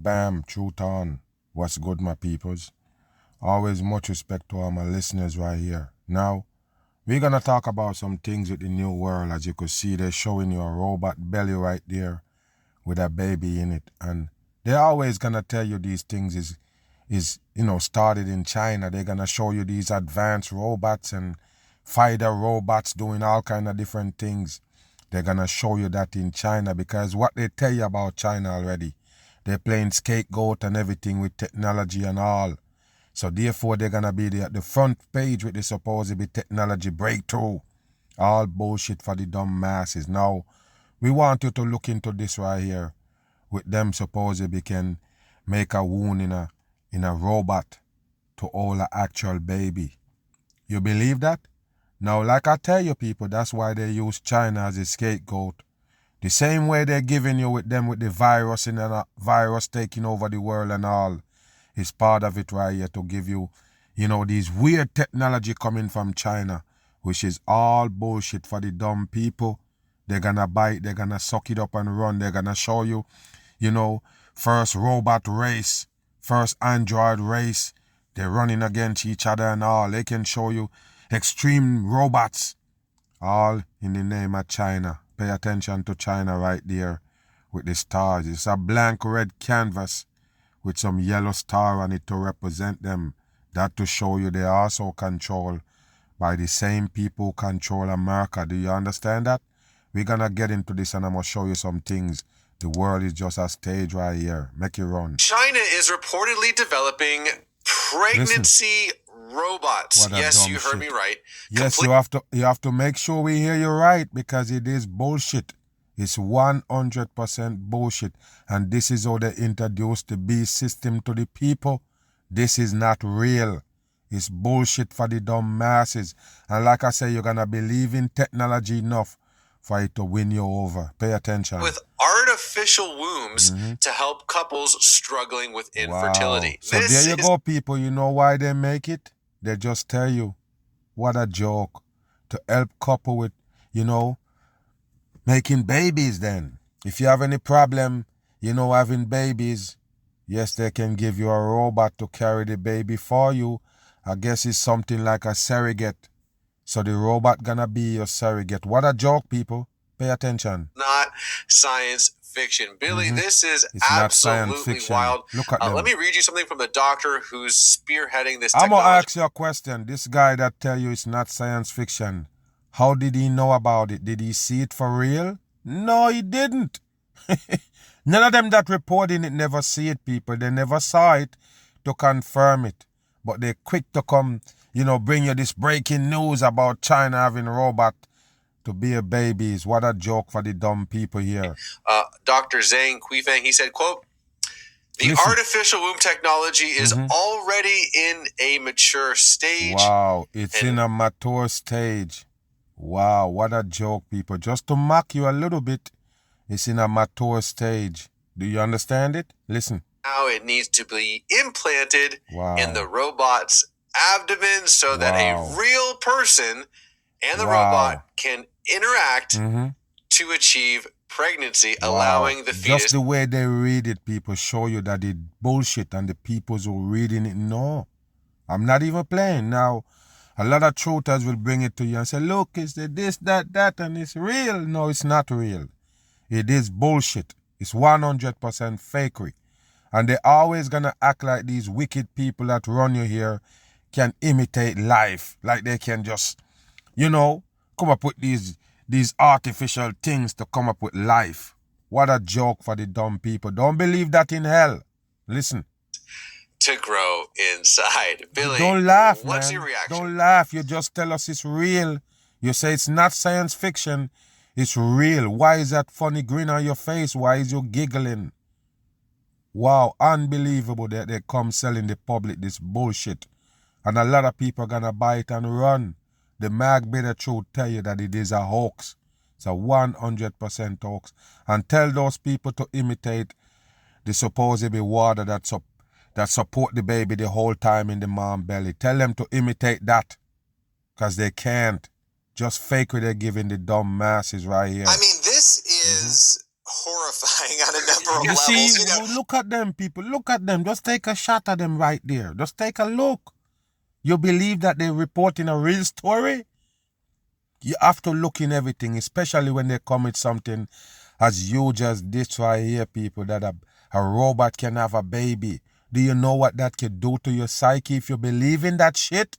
bam, truth on. What's good, my peoples? Always much respect to all my listeners right here. Now, we're gonna talk about some things with the new world. As you could see, they're showing you a robot belly right there with a baby in it. And they're always gonna tell you these things is started in China. They're gonna show you these advanced robots and fighter robots doing all kind of different things. They're gonna show you that in China, because what they tell you about China already, they're playing scapegoat and everything with technology and all. So therefore they're gonna be at the front page with the supposed technology breakthrough. All bullshit for the dumb masses. Now, we want you to look into this right here. With them supposedly can make a wound in a robot to hold an actual baby. You believe that? Now, like I tell you people, that's why they use China as a scapegoat. The same way they're giving you with the virus and a virus taking over the world and all. Is part of it right here to give you, these weird technology coming from China, which is all bullshit for the dumb people. They're gonna bite, they're gonna suck it up and run. They're gonna show you, first robot race, first android race. They're running against each other and all. They can show you extreme robots, all in the name of China. Pay attention to China right there with the stars. It's a blank red canvas with some yellow star on it to represent them. That to show you they're also controlled by the same people who control America. Do you understand that? We're gonna get into this and I'm gonna show you some things. The world is just a stage right here. Make it run. China is reportedly developing pregnancy robots. Yes, you heard me right. Yes, you have to make sure we hear you right, because it is bullshit. It's 100% bullshit. And this is how they introduced the beast system to the people. This is not real. It's bullshit for the dumb masses. And like I say, you're gonna believe in technology enough for it to win you over. Pay attention. With artificial wombs to help couples struggling with infertility. Wow. So there you go, people. You know why they make it? They just tell you, what a joke. To help couple with, making babies then. If you have any problem, having babies, yes, they can give you a robot to carry the baby for you. I guess it's something like a surrogate. So the robot gonna be your surrogate. What a joke, people. Pay attention. Not science fiction. Billy, this is absolutely wild. Look at them. Let me read you something from the doctor who's spearheading this technology. I'm gonna ask you a question. This guy that tell you it's not science fiction, how did he know about it? Did he see it for real? No, he didn't. None of them that reporting it never see it, people. They never saw it to confirm it. But they're quick to come, bring you this breaking news about China having a robot to bear babies. What a joke for the dumb people here. Dr. Zhang Quifeng, he said, quote, the artificial womb technology is already in a mature stage. Wow, it's in a mature stage. Wow, what a joke, people. Just to mock you a little bit, it's in a mature stage. Do you understand it? Listen. Now it needs to be implanted in the robot's abdomen so that a real person and the robot can interact to achieve pregnancy, allowing the fetus. Just the way they read it, people, show you that it's bullshit, and the people who are reading it know. I'm not even playing. Now, a lot of truthers will bring it to you and say, look, it's this, that, and it's real. No, it's not real. It is bullshit. It's 100% fakery. And they're always going to act like these wicked people that run you here can imitate life. Like they can just, come up with these artificial things to come up with life. What a joke for the dumb people. Don't believe that in hell. Listen. To grow inside. Billy, don't laugh, what's man. Your reaction? Don't laugh. You just tell us it's real. You say it's not science fiction. It's real. Why is that funny grin on your face? Why is you giggling? Wow, unbelievable that they come selling the public this bullshit. And a lot of people are going to buy it and run. The mag better truth tell you that it is a hoax. It's a 100% hoax. And tell those people to imitate the supposed water that support the baby the whole time in the mom's belly. Tell them to imitate that. Because they can't. Just fake what they're giving the dumb masses right here. I mean, this is horrifying on a number of levels. See, look at them, people. Look at them. Just take a shot at them right there. Just take a look. You believe that they're reporting a real story? You have to look in everything, especially when they commit something as huge as this right here, people, that a robot can have a baby. Do you know what that could do to your psyche if you believe in that shit?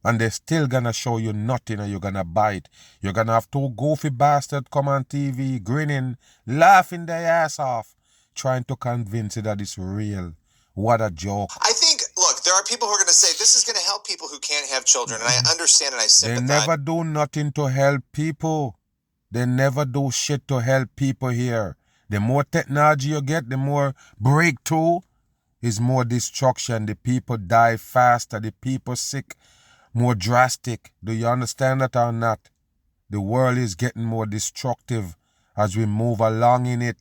And they're still gonna show you nothing and you're gonna bite. You're gonna have two goofy bastards come on TV, grinning, laughing their ass off, trying to convince you that it's real. What a joke. I think, look, there are people who are going to say, this is going to help people who can't have children, and I understand and I sympathize. They never do nothing to help people. They never do shit to help people here. The more technology you get, the more breakthrough, is more destruction. The people die faster. The people sick more drastic. Do you understand that or not? The world is getting more destructive as we move along in it.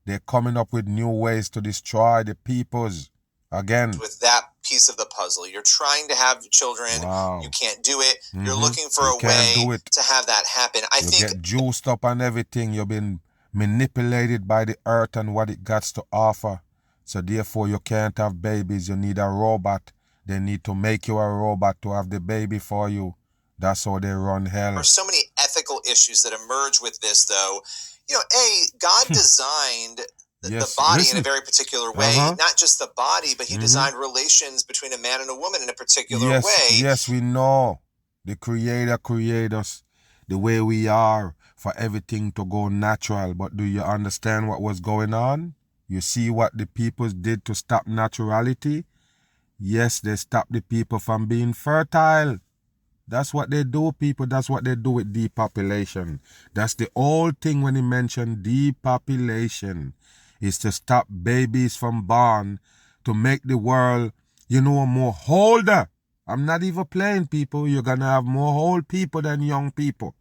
They're coming up with new ways to destroy the peoples. Again, with that piece of the puzzle, you're trying to have children. Wow. You can't do it. You're looking for a way to have that happen. I think you get juiced up and everything. You've been manipulated by the earth and what it got to offer. So therefore, you can't have babies. You need a robot. They need to make you a robot to have the baby for you. That's how they run hell. There are so many ethical issues that emerge with this, though. You know, God designed the body in a very particular way. Not just the body, but he designed relations between a man and a woman in a particular way. Yes, we know. The Creator created us the way we are for everything to go natural. But do you understand what was going on? You see what the people did to stop naturality? Yes, they stopped the people from being fertile. That's what they do, people. That's what they do with depopulation. That's the old thing when he mentioned depopulation, is to stop babies from born, to make the world, more older. I'm not even playing, people. You're going to have more old people than young people,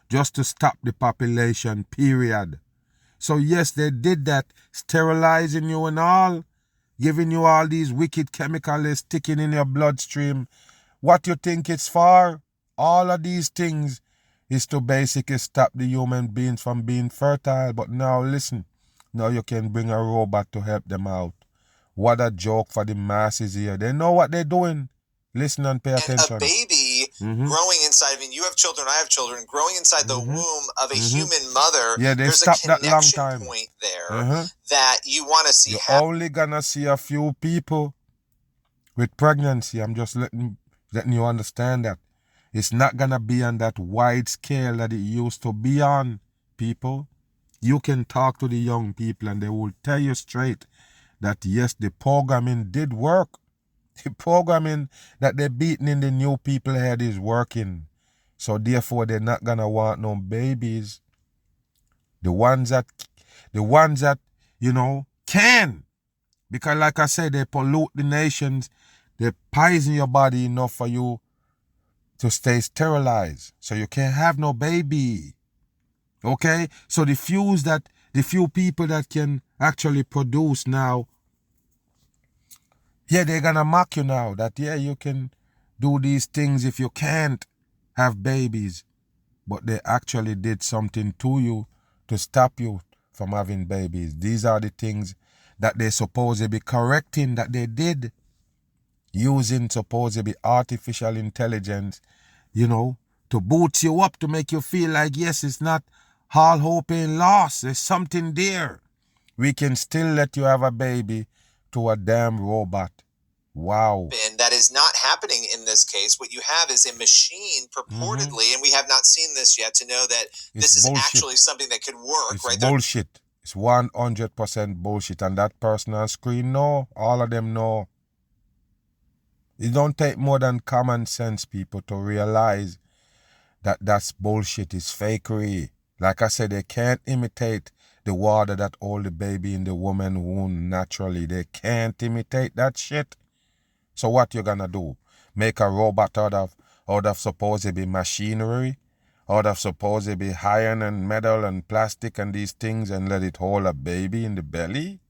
just to stop the population, period. So yes, they did that, sterilizing you and all, giving you all these wicked chemicals sticking in your bloodstream. What you think it's for? All of these things is to basically stop the human beings from being fertile. But now listen, now you can bring a robot to help them out. What a joke for the masses here. They know what they're doing. Listen and pay attention. And a baby growing inside, you have children, I have children, growing inside the womb of a human mother, there's a connection point there that you want to see happen. You're only going to see a few people with pregnancy. I'm just letting you understand that. It's not going to be on that wide scale that it used to be on, people. You can talk to the young people and they will tell you straight that yes, the programming did work. The programming that they're beating in the new people head is working. So therefore, they're not going to want no babies. The ones that, can. Because like I said, they pollute the nations. They poison your body enough for you to stay sterilized. So you can't have no baby. Okay? So the few people that can actually produce now, they're gonna mock you now that, you can do these things if you can't have babies. But they actually did something to you to stop you from having babies. These are the things that they're supposed to be correcting that they did. Using supposedly artificial intelligence, to boost you up, to make you feel like, yes, it's not all hope and loss. There's something there. We can still let you have a baby to a damn robot. Wow. And that is not happening in this case. What you have is a machine purportedly, and we have not seen this yet to know that this is actually something that could work. It's bullshit. It's 100% bullshit. And that person on screen, no, all of them know. It don't take more than common sense, people, to realize that that's bullshit. It's fakery. Like I said, they can't imitate the water that hold the baby in the woman's womb naturally. They can't imitate that shit. So what you gonna do? Make a robot out of supposedly machinery? Out of supposedly iron and metal and plastic and these things, and let it hold a baby in the belly?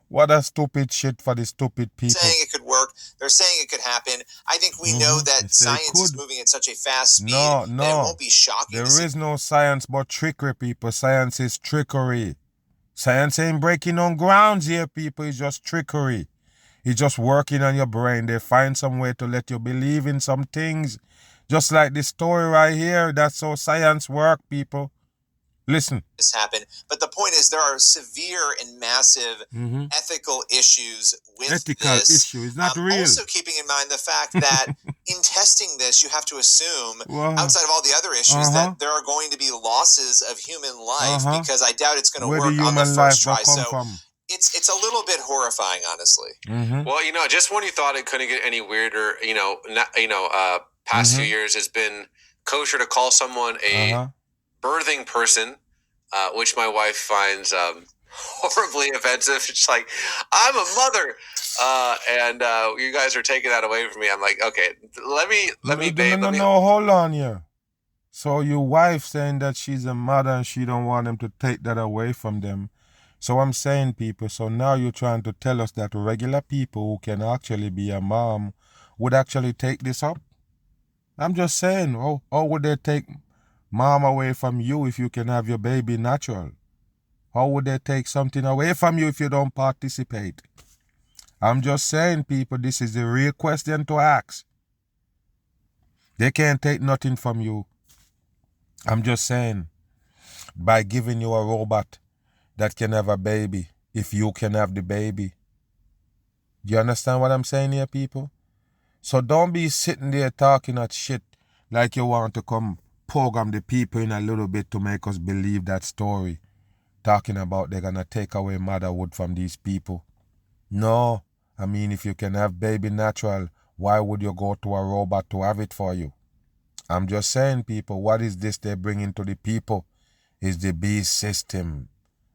What a stupid shit for the stupid people. Saying it could work. They're saying it could happen. I think we know that science is moving at such a fast speed that it won't be shocking. There is no science but trickery, people. Science is trickery. Science ain't breaking on grounds here, people. It's just trickery. It's just working on your brain. They find some way to let you believe in some things. Just like this story right here. That's how science works, people. Listen. This happened. But the point is there are severe and massive ethical issues with this. Issue. It's not real. Also keeping in mind the fact that in testing this, you have to assume, outside of all the other issues, that there are going to be losses of human life because I doubt it's going to work on the first try. So it's a little bit horrifying, honestly. Well, just when you thought it couldn't get any weirder, past few years has been kosher to call someone a birthing person, which my wife finds horribly offensive. It's like, I'm a mother, and you guys are taking that away from me. I'm like, okay, let me, No, hold on here. So your wife saying that she's a mother and she don't want them to take that away from them. So I'm saying, people, so now you're trying to tell us that regular people who can actually be a mom would actually take this up? I'm just saying, how would they take mom away from you if you can have your baby natural? How would they take something away from you if you don't participate? I'm just saying, people, this is the real question to ask. They can't take nothing from you. I'm just saying, by giving you a robot that can have a baby, if you can have the baby. Do you understand what I'm saying here, people? So don't be sitting there talking that shit like you want to come program the people in a little bit to make us believe that story. Talking about they're going to take away motherhood from these people. No. I mean, if you can have baby natural, why would you go to a robot to have it for you? I'm just saying, people, what is this they're bringing to the people? Is the beast system.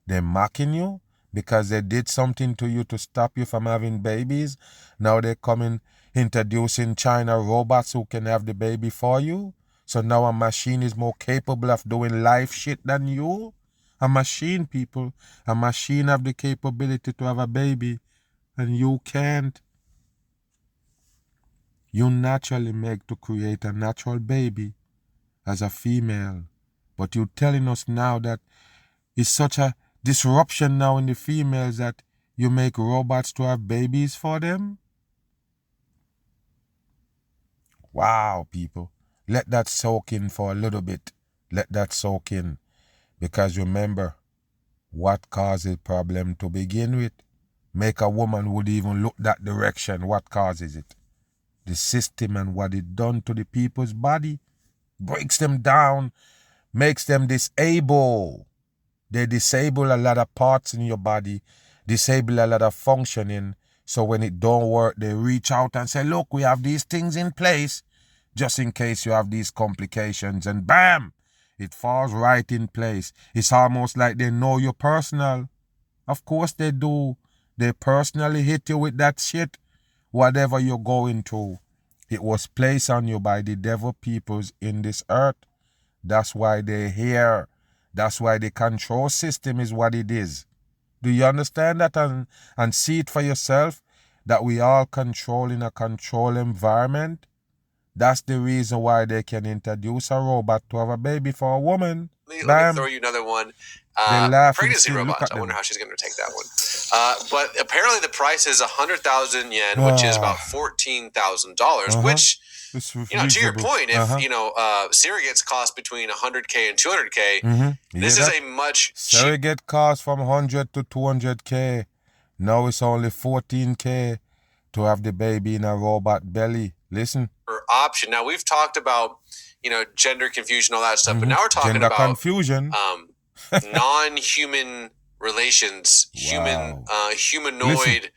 They're mocking you because they did something to you to stop you from having babies. Now they're coming, introducing China robots who can have the baby for you. So now a machine is more capable of doing life shit than you. A machine, people. A machine have the capability to have a baby and you can't. You naturally make to create a natural baby as a female. But you're telling us now that it's such a disruption now in the females that you make robots to have babies for them? Wow, people. Let that soak in for a little bit. Let that soak in. Because remember, what causes problem to begin with? Make a woman would even look that direction. What causes it? The system and what it done to the people's body. Breaks them down. Makes them disabled. They disable a lot of parts in your body, disable a lot of functioning. So when it don't work, they reach out and say, look, we have these things in place just in case you have these complications. And bam, it falls right in place. It's almost like they know you're personal. Of course they do. They personally hit you with that shit. Whatever you're going through, it was placed on you by the devil peoples in this earth. That's why they're here. That's why the control system is what it is. Do you understand that and see it for yourself? That we all control in a controlled environment? That's the reason why they can introduce a robot to have a baby for a woman. Let me throw you another one. Pregnancy robots. I wonder how she's going to take that one. But apparently the price is 100,000 yen, which is about $14,000, which... to your point, if surrogates cost between 100K and 200K, this is a much surrogate cost from 100 to 200K. Now it's only 14K to have the baby in a robot belly. Listen. Option. Now we've talked about gender confusion, all that stuff, but now we're talking gender about confusion. Non-human relations, humanoid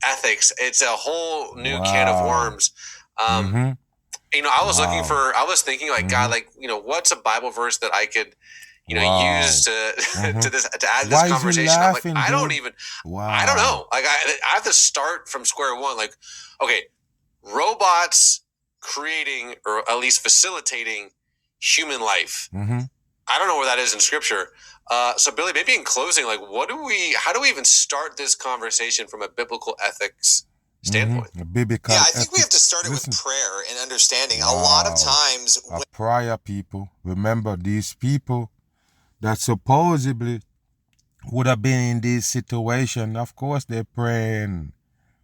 ethics. It's a whole new can of worms. I was thinking like, God, like, what's a Bible verse that I could, use to to add this conversation? I'm like, I don't know. Like I have to start from square one. Like, okay, robots creating or at least facilitating human life. I don't know where that is in scripture. So Billy, maybe in closing, like how do we even start this conversation from a biblical ethics standpoint. Biblical I think we have to start it with prayer and understanding. Wow. A lot of times... A prayer, people. Remember, these people that supposedly would have been in this situation, of course they're praying.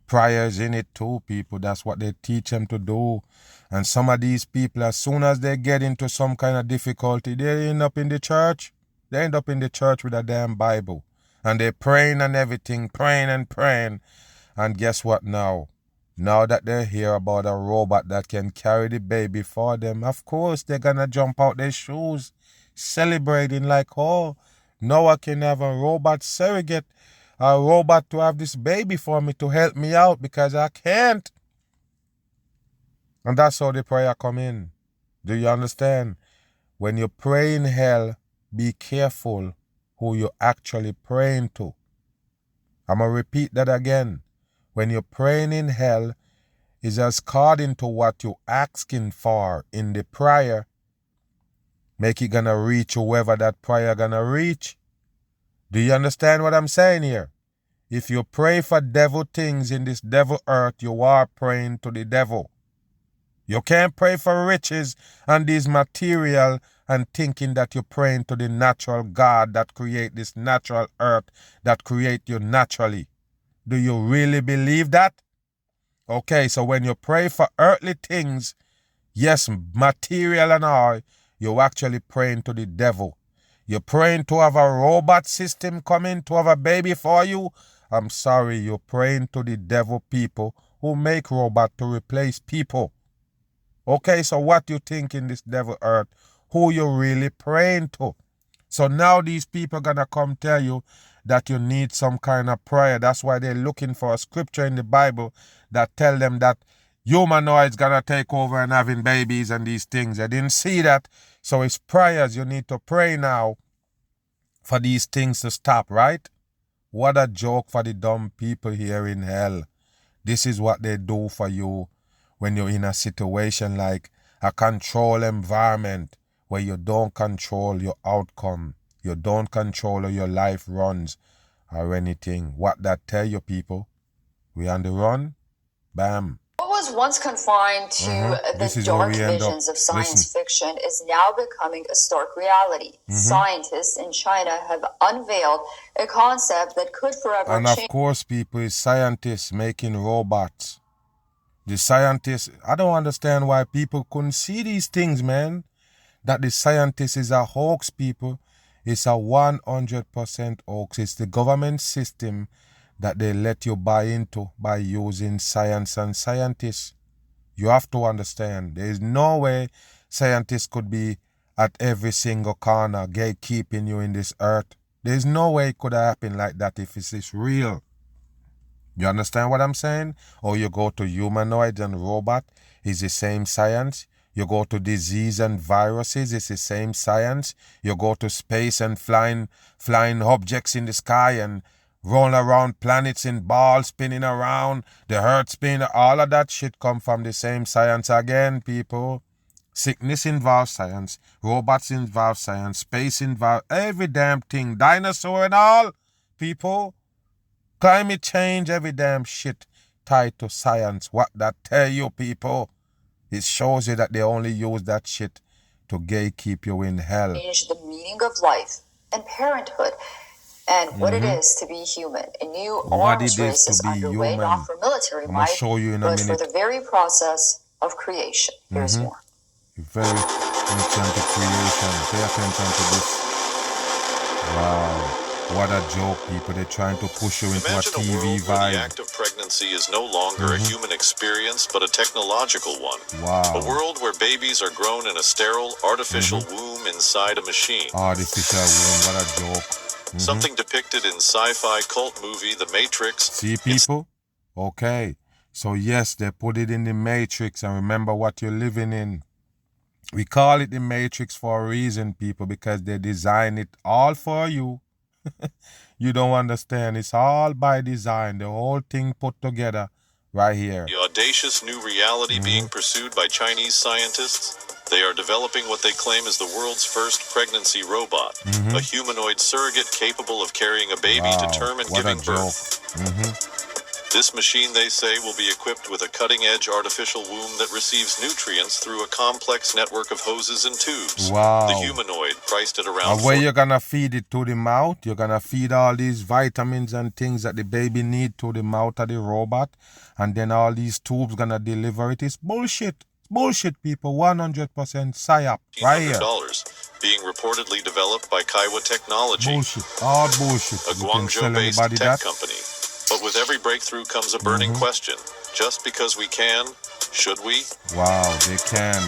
Prayers in it too, people. That's what they teach them to do. And some of these people, as soon as they get into some kind of difficulty, they end up in the church. They end up in the church with a damn Bible. And they're praying and everything, praying and praying. And guess what now? Now that they hear about a robot that can carry the baby for them, of course they're gonna jump out their shoes, celebrating like, oh, now I can have a robot surrogate, a robot to have this baby for me to help me out because I can't. And that's how the prayer come in. Do you understand? When you pray in hell, be careful who you're actually praying to. I'm going to repeat that again. When you're praying in hell, is according to what you're asking for in the prayer. Make it gonna reach whoever that prayer gonna reach. Do you understand what I'm saying here? If you pray for devil things in this devil earth, you are praying to the devil. You can't pray for riches and these material and thinking that you're praying to the natural God that create this natural earth, that create you naturally. Do you really believe that? Okay, so when you pray for earthly things, yes, material and all, you're actually praying to the devil. You're praying to have a robot system come in to have a baby for you. I'm sorry, you're praying to the devil people who make robot to replace people. Okay, so what you think in this devil earth? Who you really praying to? So now these people gonna come tell you that you need some kind of prayer. That's why they're looking for a scripture in the Bible that tell them that humanoids gonna take over and having babies and these things. I didn't see that. So it's prayers. You need to pray now for these things to stop, right? What a joke for the dumb people here in hell. This is what they do for you when you're in a situation like a control environment where you don't control your outcome. You don't control how your life runs or anything. What that tell you, people? We on the run? Bam. What was once confined to the dark visions of science fiction is now becoming a stark reality. Scientists in China have unveiled a concept that could forever change. And of course, people, it's scientists making robots. The scientists, I don't understand why people couldn't see these things, man. That the scientist is a hoax, people. It's a 100% hoax. It's the government system that they let you buy into by using science and scientists. You have to understand, there is no way scientists could be at every single corner gatekeeping you in this earth. There is no way it could happen like that if it's real. You understand what I'm saying? Or you go to humanoids and robot, it's the same science. You go to disease and viruses, it's the same science. You go to space and flying objects in the sky and roll around planets in balls spinning around, the earth spinning, all of that shit come from the same science again, people. Sickness involves science, robots involve science, space involves every damn thing, dinosaur and all, people. Climate change, every damn shit tied to science. What that tell you, people? It shows you that they only use that shit to gatekeep you in hell. Change the meaning of life and parenthood and what it is to be human. A new arms race is underway, not for military might, but for the very process of creation. Here's more. Very enchanted creation. Pay attention to this. Wow. What a joke, people. They're trying to push you into a TV vibe. Where the act of pregnancy is no longer a human experience, but a technological one. Wow. A world where babies are grown in a sterile, artificial womb inside a machine. Artificial womb, what a joke. Something depicted in sci-fi cult movie The Matrix. See, people? Okay. So yes, they put it in the Matrix, and remember what you're living in. We call it the Matrix for a reason, people, because they design it all for you. You don't understand. It's all by design. The whole thing put together right here. The audacious new reality being pursued by Chinese scientists. They are developing what they claim is the world's first pregnancy robot. A humanoid surrogate capable of carrying a baby to term and giving birth. This machine, they say, will be equipped with a cutting-edge artificial womb that receives nutrients through a complex network of hoses and tubes. Wow. The humanoid, priced at around... And where you're going to feed it to the mouth, you're going to feed all these vitamins and things that the baby need to the mouth of the robot, and then all these tubes going to deliver it. It's bullshit. Bullshit, people. 100% psyop. Right here. Being reportedly developed by Kaiwa Technology. Bullshit. All bullshit. A Guangzhou-based tech company. But with every breakthrough comes a burning question. Just because we can, should we? Wow, they can.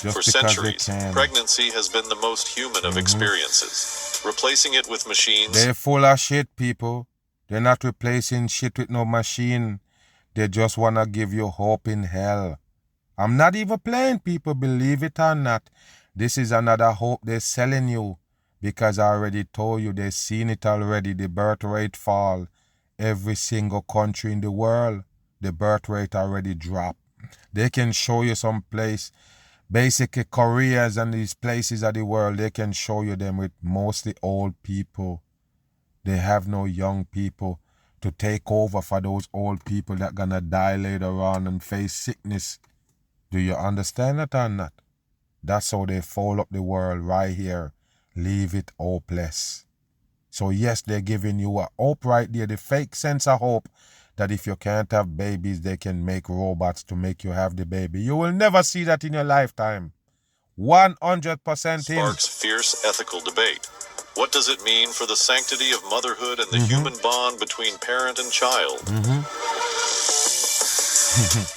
Just for centuries, pregnancy has been the most human of experiences. Replacing it with machines... They're full of shit, people. They're not replacing shit with no machine. They just want to give you hope in hell. I'm not even playing, people, believe it or not. This is another hope they're selling you. Because I already told you, they've seen it already, the birth rate fall. Every single country in the world, the birth rate already dropped. They can show you some place, basically Koreas and these places of the world, they can show you them with mostly old people. They have no young people to take over for those old people that gonna die later on and face sickness. Do you understand that or not? That's how they fold up the world right here. Leave it hopeless. So yes, they're giving you a hope right there, the fake sense of hope that if you can't have babies, they can make robots to make you have the baby. You will never see that in your lifetime. 100% sparks fierce ethical debate. What does it mean for the sanctity of motherhood and the human bond between parent and child?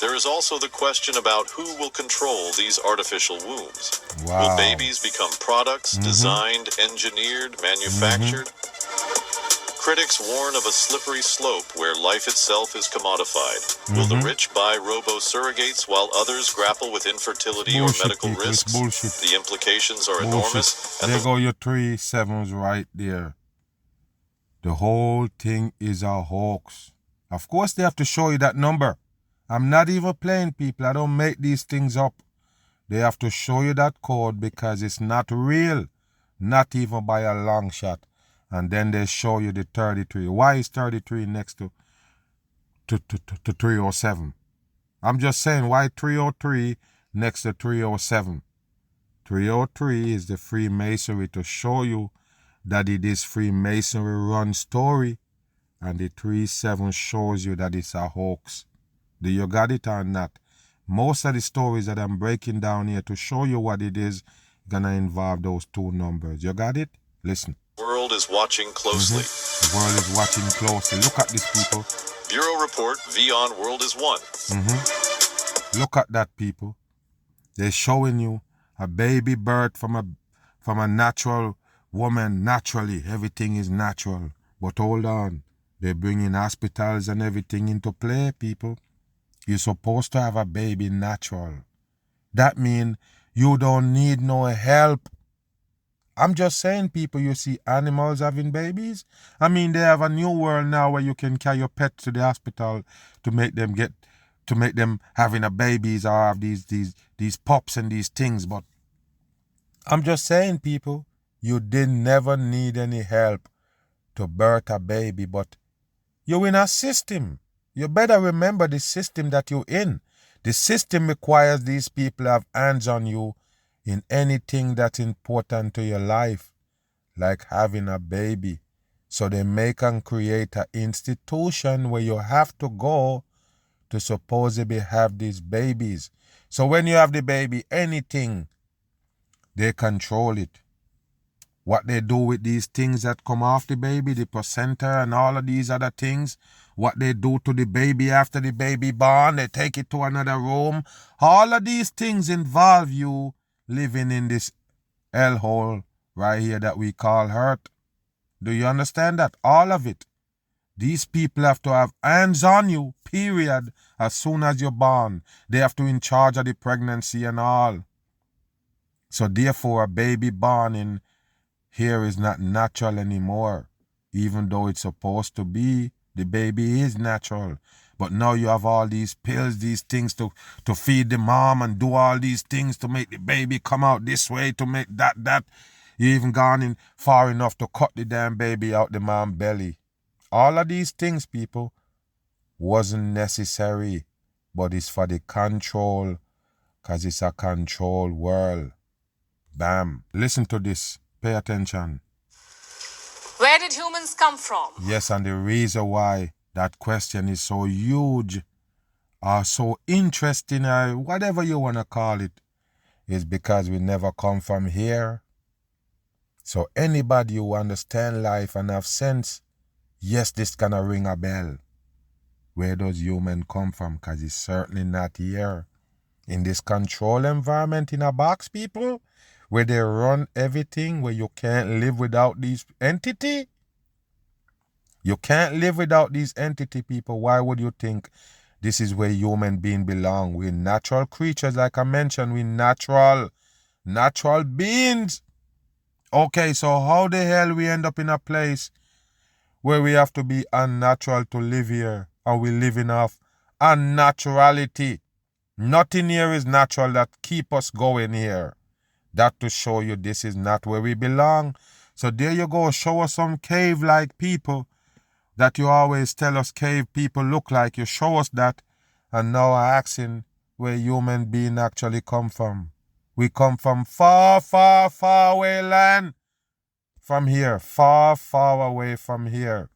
There is also the question about who will control these artificial wombs. Wow. Will babies become products designed, engineered, manufactured? Critics warn of a slippery slope where life itself is commodified. Will the rich buy robo-surrogates while others grapple with infertility or medical risks? The implications are enormous. There go your 3 sevens right there. The whole thing is a hoax. Of course they have to show you that number. I'm not even playing, people. I don't make these things up. They have to show you that code because it's not real. Not even by a long shot. And then they show you the 33. Why is 33 next to 307? I'm just saying, why 303 next to 307? 303 is the Freemasonry to show you that it is Freemasonry run story. And the 37 shows you that it's a hoax. Do you got it or not? Most of the stories that I'm breaking down here to show you what it is gonna involve those 2 numbers. You got it? Listen. The world is watching closely. The world is watching closely. Look at this, people. Bureau report, Vion World is one. Look at that, people. They're showing you a baby birth from a natural woman. Naturally, everything is natural. But hold on. They're bringing hospitals and everything into play, people. You're supposed to have a baby natural. That means you don't need no help. I'm just saying, people, you see animals having babies. I mean, they have a new world now where you can carry your pet to the hospital to make them having a babies or have these pups and these things. But I'm just saying, people, you didn't never need any help to birth a baby, but you're in a system. You better remember the system that you're in. The system requires these people to have hands on you in anything that's important to your life, like having a baby. So they make and create an institution where you have to go to supposedly have these babies. So when you have the baby, anything, they control it. What they do with these things that come off the baby, the placenta and all of these other things, what they do to the baby after the baby born, they take it to another room. All of these things involve you living in this hellhole right here that we call Earth. Do you understand that? All of it. These people have to have hands on you, period, as soon as you're born. They have to be in charge of the pregnancy and all. So therefore, a baby born in here is not natural anymore. Even though it's supposed to be, the baby is natural. But now you have all these pills, these things to feed the mom and do all these things to make the baby come out this way, to make that. You even gone in far enough to cut the damn baby out the mom's belly. All of these things, people, wasn't necessary, but it's for the control, because it's a control world. Bam. Listen to this. Pay attention. Where did humans come from? Yes, and the reason why that question is so huge or so interesting or whatever you want to call it is because we never come from here. So anybody who understand life and have sense, yes, this gonna ring a bell. Where does human come from? Because it's certainly not here. In this control environment in a box, people, where they run everything, where you can't live without these entity. You can't live without these entity, people. Why would you think this is where human being belong? We're natural creatures, like I mentioned. We're natural beings. Okay, so how the hell we end up in a place where we have to be unnatural to live here, and we're living off unnaturality? Nothing here is natural that keep us going here. That to show you this is not where we belong. So there you go. Show us some cave-like people that you always tell us cave people look like. You show us that, and now I'm asking where human being actually come from. We come from far, far, far away land. From here, far, far away from here.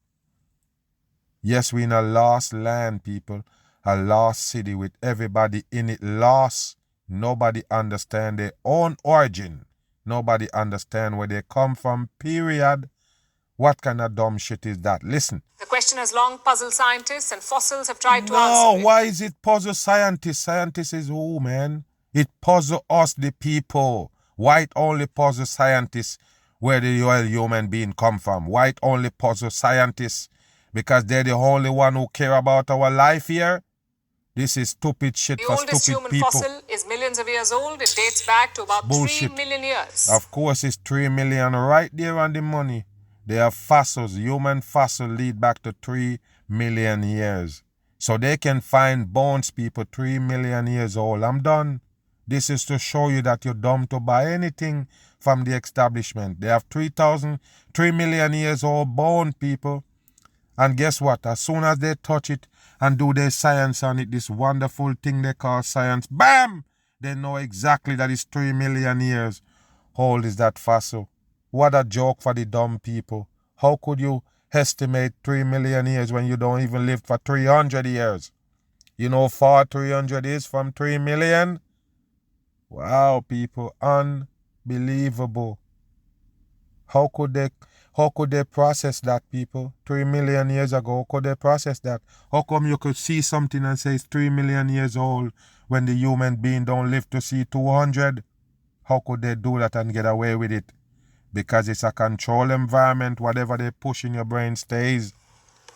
Yes, we in a lost land, people. A lost city with everybody in it lost. Nobody understand their own origin. Nobody understand where they come from, period. What kind of dumb shit is that? Listen. The question has long puzzled scientists, and fossils have tried to answer it. No, why is it puzzle scientists? Scientists is who, man? It puzzle us, the people. Why it only puzzle scientists where the real human being come from? Why it only puzzle scientists? Because they're the only one who care about our life here? This is stupid shit for stupid people. The oldest human fossil is millions of years old. It dates back to about 3 million years. Of course, it's 3 million right there on the money. They have fossils. Human fossil lead back to 3 million years. So they can find bones, people, 3 million years old. I'm done. This is to show you that you're dumb to buy anything from the establishment. They have 3 million years old bone, people. And guess what? As soon as they touch it and do their science on it, this wonderful thing they call science, bam! They know exactly that it's 3 million years old is that fossil. What a joke for the dumb people. How could you estimate 3 million years when you don't even live for 300 years? You know how far 300 is from 3 million? Wow, people, unbelievable. How could they process that, people? 3 million years ago, how could they process that? How come you could see something and say it's 3 million years old when the human being don't live to see 200? How could they do that and get away with it? Because it's a control environment. Whatever they push in your brain stays.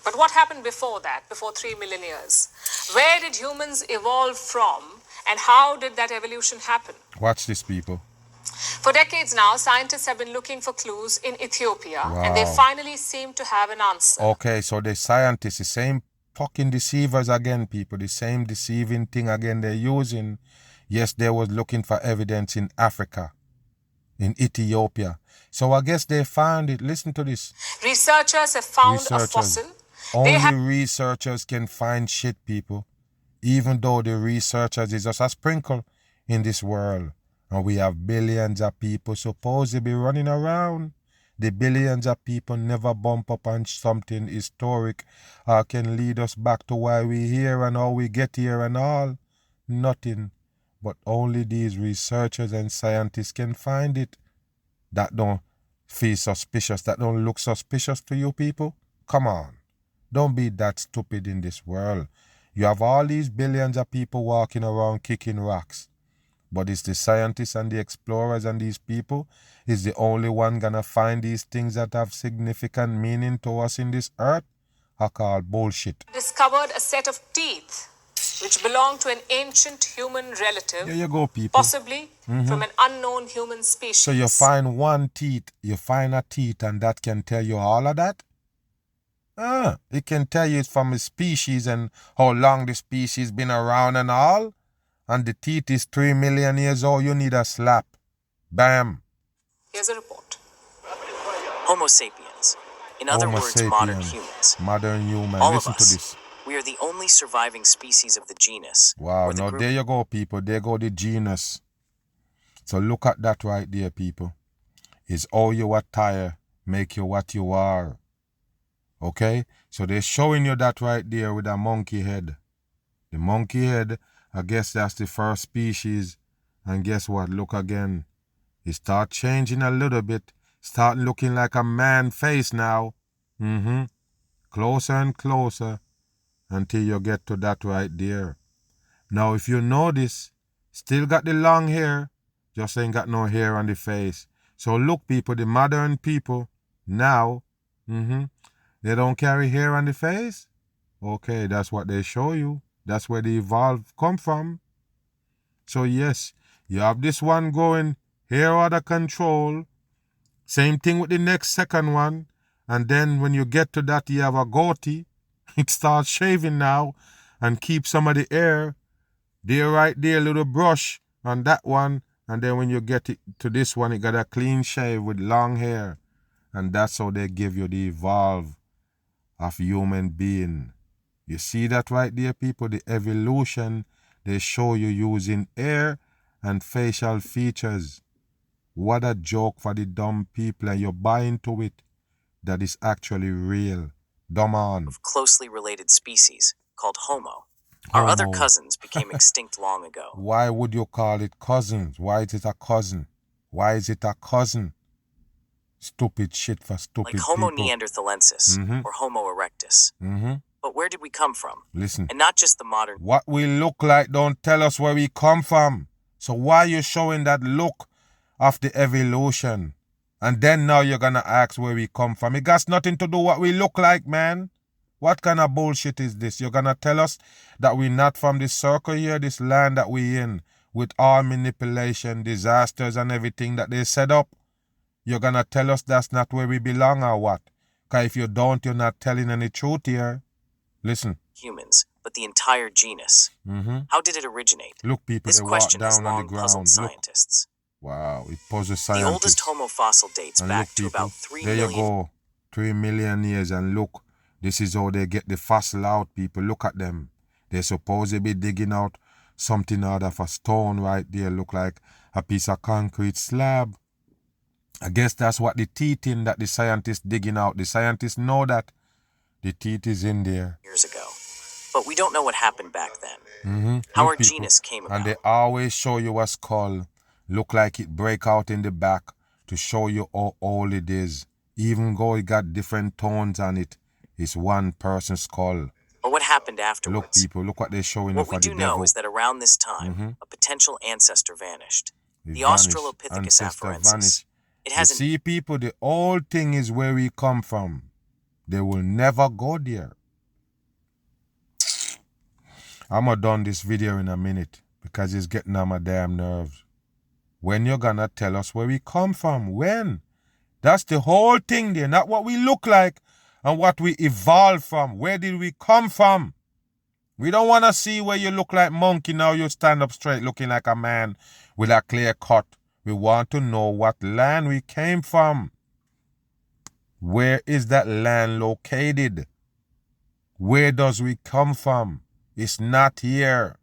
But what happened before that, before 3 million years? Where did humans evolve from, and how did that evolution happen? Watch this, people. For decades now, scientists have been looking for clues in Ethiopia, Wow. and they finally seem to have an answer. Okay, so the scientists, the same fucking deceivers again, people, the same deceiving thing again they're using. Yes, they was looking for evidence in Africa, in Ethiopia. So I guess they found it. Listen to this. Researchers have found a fossil. Only researchers can find shit, people. Even though the researchers is just a sprinkle in this world. And we have billions of people supposed to be running around. The billions of people never bump up on something historic or can lead us back to why we're here and how we get here and all. Nothing. But only these researchers and scientists can find it. That don't feel suspicious. That don't look suspicious to you people. Come on. Don't be that stupid in this world. You have all these billions of people walking around kicking rocks. But it's the scientists and the explorers and these people is the only one gonna find these things that have significant meaning to us in this earth. I call bullshit. Discovered a set of teeth which belonged to an ancient human relative. There you go, people. Possibly from an unknown human species. So you find one teeth, you find a teeth, and that can tell you all of that? It can tell you it's from a species and how long the species been around and all. And the teeth is 3 million years old. You need a slap. Bam. Here's a report. Homo sapiens. In other words, modern humans. Modern human. All Listen of us. to this. We are the only surviving species of the genus. Wow, now there you go, people. There go the genus. So look at that right there, people. It's all you attire make you what you are. Okay? So they're showing you that right there with a monkey head. The monkey head, I guess that's the first species. And guess what? Look again. It start changing a little bit. Start looking like a man face now. Closer and closer until you get to that right there. Now, if you notice, still got the long hair, just ain't got no hair on the face. So look, people, the modern people now, they don't carry hair on the face. Okay, that's what they show you. That's where the evolve come from. So yes, you have this one going hair under control. Same thing with the next second one. And then when you get to that, you have a goatee. It starts shaving now and keep some of the hair. There right there, little brush on that one. And then when you get it to this one, it got a clean shave with long hair. And that's how they give you the evolve of human being. You see that right there, people? The evolution they show you using hair and facial features. What a joke for the dumb people, and you buy into it. That is actually real. Dumb on. Of closely related species called Homo. Our other cousins became extinct long ago. Why would you call it cousins? Why is it a cousin? Why is it a cousin? Stupid shit for stupid people. Like Homo neanderthalensis or Homo erectus. But where did we come from? Listen. And not just the modern... What we look like don't tell us where we come from. So why are you showing that look of the evolution? And then now you're gonna ask where we come from. It got nothing to do what we look like, man. What kind of bullshit is this? You're gonna tell us that we're not from this circle here, this land that we in, with all manipulation, disasters and everything that they set up. You're gonna tell us that's not where we belong or what? Because if you don't, you're not telling any truth here. Listen. Humans, but the entire genus. How did it originate? Look, people, this they question walk down has on long the ground. puzzled scientists. Wow, it puzzles scientists. The oldest Homo fossil dates and back look, to people, about 3 there million... you go. 3 million years, and look, this is how they get the fossil out, people. Look at them. They're supposed to be digging out something out of a stone right there. Look like a piece of concrete slab. I guess that's what the teeth in that the scientists digging out. The scientists know that the teeth is in there. Years ago. But we don't know what happened back then. How Look, our people, genus came about. And they always show you a skull. Look like it break out in the back to show you how old it is. Even though it got different tones on it, it's one person's skull. But what happened afterwards? Look, people, look what they're showing you for the devil. What we do know is that around this time, a potential ancestor vanished. The vanished. Australopithecus afarensis. Vanished. It has you see, people, the whole thing is where we come from. They will never go there. I'm gonna done this video in a minute because it's getting on my damn nerves. When you're gonna tell us where we come from? When? That's the whole thing there, not what we look like and what we evolved from. Where did we come from? We don't want to see where you look like monkey now you stand up straight looking like a man with a clear cut. We want to know what land we came from. Where is that land located? Where does we come from? It's not here.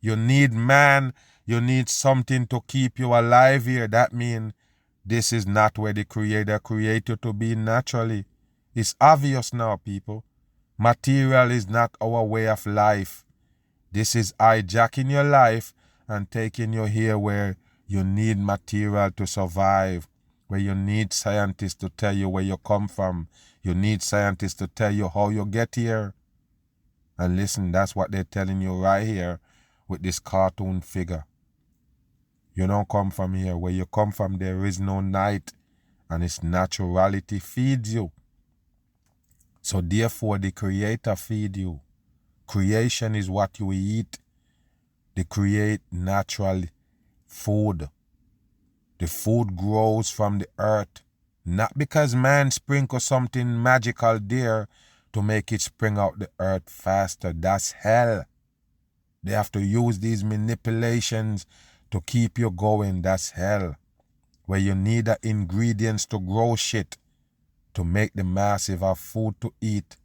You need man. You need something to keep you alive here. That means this is not where the Creator created you to be naturally. It's obvious now, people. Material is not our way of life. This is hijacking your life and taking you here where you need material to survive, where you need scientists to tell you where you come from. You need scientists to tell you how you get here. And listen, that's what they're telling you right here with this cartoon figure. You don't come from here. Where you come from, there is no night, and its naturality feeds you. So therefore, the Creator feed you. Creation is what you eat. They create natural food. The food grows from the earth, not because man sprinkles something magical there to make it spring out the earth faster. That's hell. They have to use these manipulations to keep you going. That's hell. Where you need the ingredients to grow shit to make the masses have food to eat.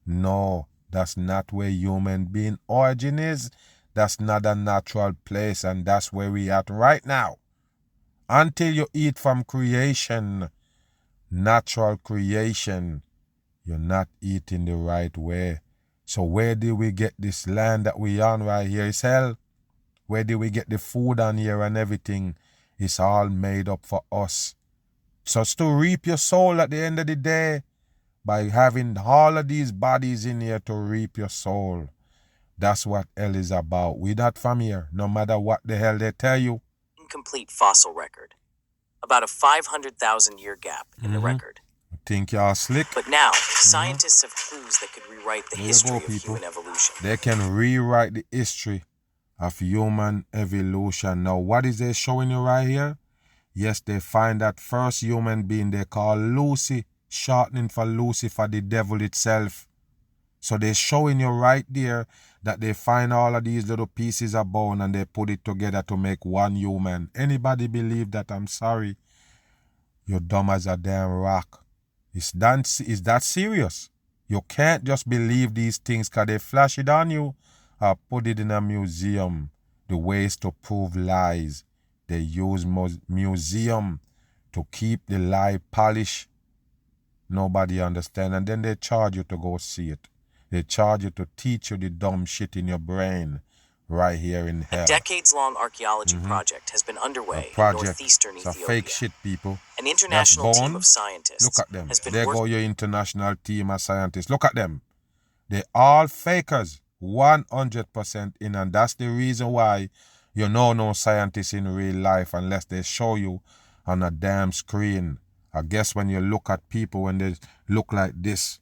No, That's not where human being origin is. That's not a natural place, and that's where we at right now. Until you eat from creation, natural creation, you're not eating the right way. So where did we get this land that we on right here? Is hell. Where did we get the food on here and everything? It's all made up for us. So it's to reap your soul at the end of the day by having all of these bodies in here to reap your soul. That's what hell is about. We're not from here, no matter what the hell they tell you. Incomplete fossil record. About a 500,000-year gap in the record. Think y'all slick? But now, scientists have clues that could rewrite the history of human evolution. They can rewrite the history of human evolution. Now, what is they showing you right here? Yes, they find that first human being they call Lucy, shortening for Lucifer, the devil itself. So they're showing you right there that they find all of these little pieces of bone and they put it together to make one human. Anybody believe that? I'm sorry. You're dumb as a damn rock. Is that serious? You can't just believe these things because they flash it on you or put it in a museum. The ways to prove lies. They use museum to keep the lie polished. Nobody understand. And then they charge you to go see it. They charge you to teach you the dumb shit in your brain right here in hell. A decades-long archaeology project has been underway in northeastern Ethiopia. It's a fake shit, people. An international team of scientists. Look at them. Has been there go your international team of scientists. Look at them. They're all fakers. 100% in. And that's the reason why you know no scientists in real life unless they show you on a damn screen. I guess when you look at people when they look like this,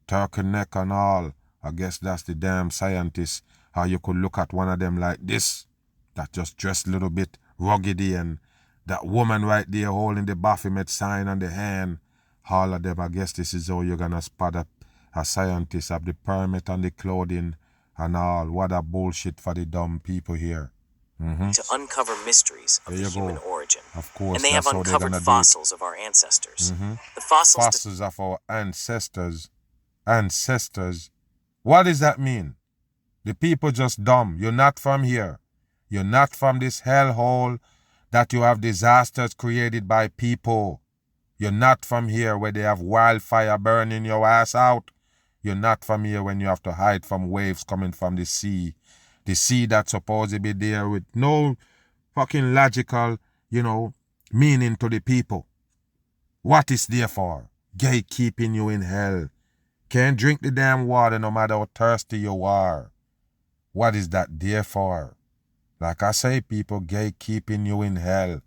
turkey neck and all, I guess that's the damn scientists. How you could look at one of them like this, that just dressed a little bit ruggedy, and that woman right there holding the Baphomet sign on the hand. All of them, I guess this is how you're gonna spot a scientist of the pyramid and the clothing and all. What a bullshit for the dumb people here. To uncover mysteries of the human origin. Of course, and they have uncovered fossils of our ancestors. The fossils of our ancestors. Ancestors. What does that mean? The people just dumb. You're not from here. You're not from this hellhole that you have disasters created by people. You're not from here where they have wildfire burning your ass out. You're not from here when you have to hide from waves coming from the sea. The sea that's supposed to be there with no fucking logical, meaning to the people. What is there for? Gatekeeping you in hell. Can't drink the damn water no matter how thirsty you are. What is that there for? Like I say, people, gatekeeping you in hell.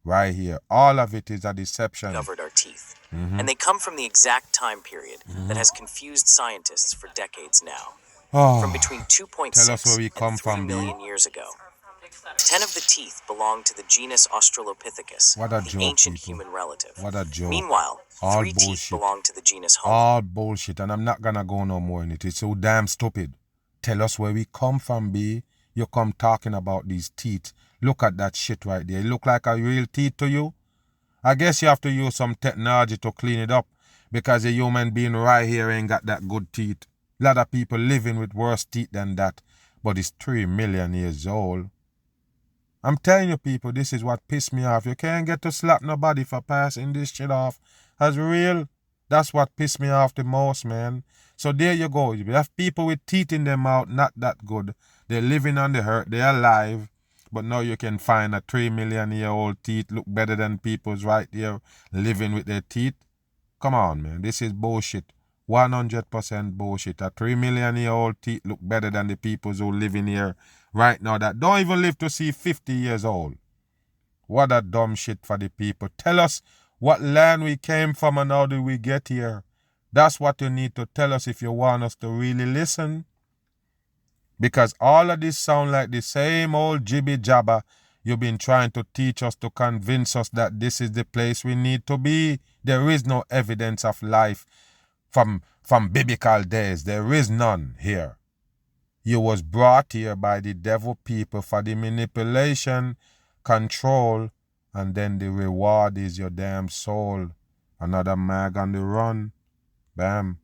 Right here. All of it is a deception. Covered our teeth. And they come from the exact time period that has confused scientists for decades now. From between 2.6 and 3 million years ago. 10 of the teeth belong to the genus Australopithecus, the ancient human relative. What a joke. Meanwhile, all 3 teeth belong to the genus Homo. All bullshit, and I'm not gonna go no more in it. It's so damn stupid. Tell us where we come from, B. You come talking about these teeth. Look at that shit right there. It look like a real teeth to you? I guess you have to use some technology to clean it up because a human being right here ain't got that good teeth. A lot of people living with worse teeth than that, but it's 3 million years old. I'm telling you, people, this is what pissed me off. You can't get to slap nobody for passing this shit off as real. That's what pissed me off the most, man. So there you go. You have people with teeth in their mouth, not that good. They're living on the earth. They're alive. But now you can find a 3 million year old teeth look better than people's right here living with their teeth. Come on, man. This is bullshit. 100% bullshit. A 3 million year old teeth look better than the peoples who live in here right now that don't even live to see 50 years old. What a dumb shit for the people. Tell us what land we came from and how did we get here. That's what you need to tell us if you want us to really listen. Because all of this sound like the same old jibby jabber you've been trying to teach us to convince us that this is the place we need to be. There is no evidence of life from biblical days. There is none here. You was brought here by the devil people for the manipulation, control, and then the reward is your damn soul. Another mag on the run. Bam.